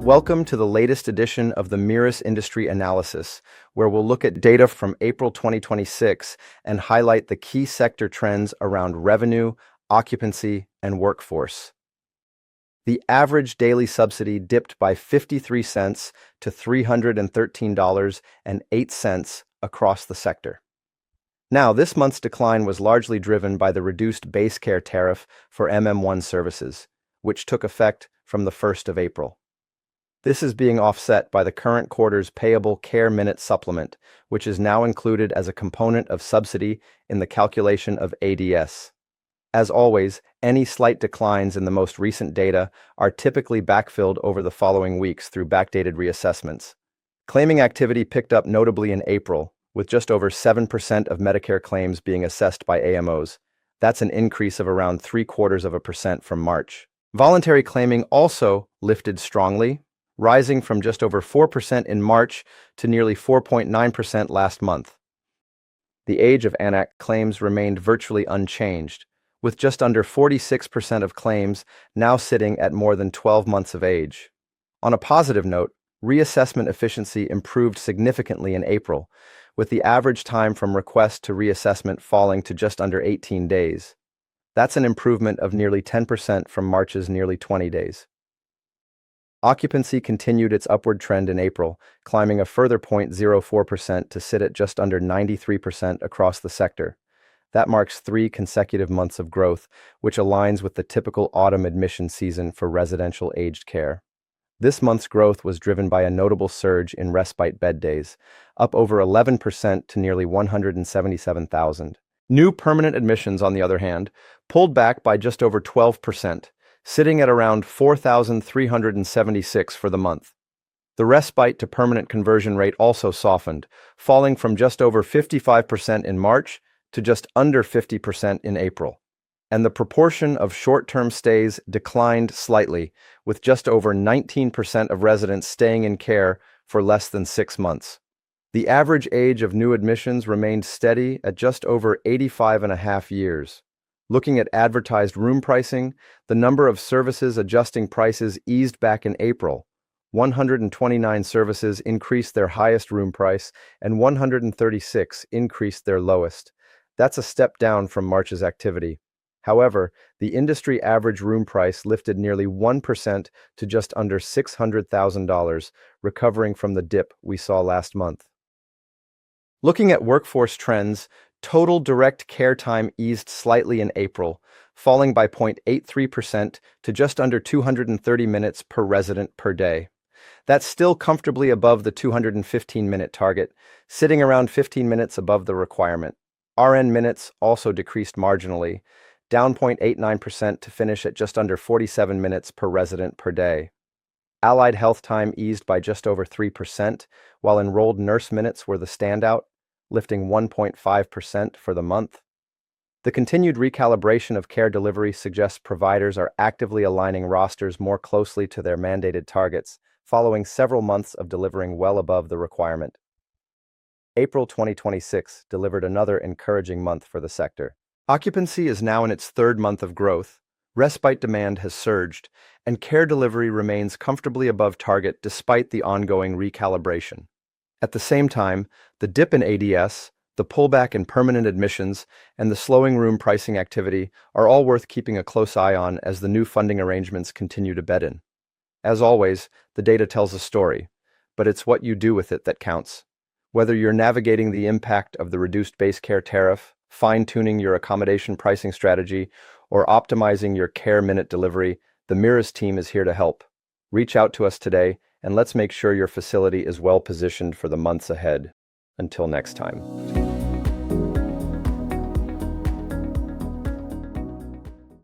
Welcome to the latest edition of the Mirus Industry Analysis, where we'll look at data from April 2026 and highlight the key sector trends around revenue, occupancy, and workforce. The average daily subsidy dipped by 53 cents to $313.08 across the sector. Now, this month's decline was largely driven by the reduced base care tariff for MM1 services, which took effect from the 1st of April. This is being offset by the current quarter's payable care minute supplement, which is now included as a component of subsidy in the calculation of ADS. As always, any slight declines in the most recent data are typically backfilled over the following weeks through backdated reassessments. Claiming activity picked up notably in April, with just over 7% of Medicare claims being assessed by AMOs. That's an increase of around 0.75% from March. Voluntary claiming also lifted strongly, rising from just over 4% in March to nearly 4.9% last month. The age of ANAC claims remained virtually unchanged, with just under 46% of claims now sitting at more than 12 months of age. On a positive note, reassessment efficiency improved significantly in April, with the average time from request to reassessment falling to just under 18 days. That's an improvement of nearly 10% from March's nearly 20 days. Occupancy continued its upward trend in April, climbing a further 0.04% to sit at just under 93% across the sector. That marks 3 consecutive months of growth, which aligns with the typical autumn admission season for residential aged care. This month's growth was driven by a notable surge in respite bed days, up over 11% to nearly 177,000. New permanent admissions, on the other hand, pulled back by just over 12%, sitting at around 4,376 for the month. The respite to permanent conversion rate also softened, falling from just over 55% in March to just under 50% in April. And the proportion of short-term stays declined slightly, with just over 19% of residents staying in care for less than 6 months. The average age of new admissions remained steady at just over 85.5 years. Looking at advertised room pricing, the number of services adjusting prices eased back in April. 129 services increased their highest room price, and 136 increased their lowest. That's a step down from March's activity. However, the industry average room price lifted nearly 1% to just under $600,000, recovering from the dip we saw last month. Looking at workforce trends, total direct care time eased slightly in April, falling by 0.83% to just under 230 minutes per resident per day. That's still comfortably above the 215-minute target, sitting around 15 minutes above the requirement. RN minutes also decreased marginally, down 0.89% to finish at just under 47 minutes per resident per day. Allied health time eased by just over 3%, while enrolled nurse minutes were the standout, lifting 1.5% for the month. The continued recalibration of care delivery suggests providers are actively aligning rosters more closely to their mandated targets, following several months of delivering well above the requirement. April 2026 delivered another encouraging month for the sector. Occupancy is now in its 3rd month of growth, respite demand has surged, and care delivery remains comfortably above target despite the ongoing recalibration. At the same time, the dip in ADS, the pullback in permanent admissions, and the slowing room pricing activity are all worth keeping a close eye on as the new funding arrangements continue to bed in. As always, the data tells a story, but it's what you do with it that counts. Whether you're navigating the impact of the reduced base care tariff, fine-tuning your accommodation pricing strategy, or optimizing your care minute delivery, the Mirus team is here to help. Reach out to us today, and let's make sure your facility is well positioned for the months ahead. Until next time.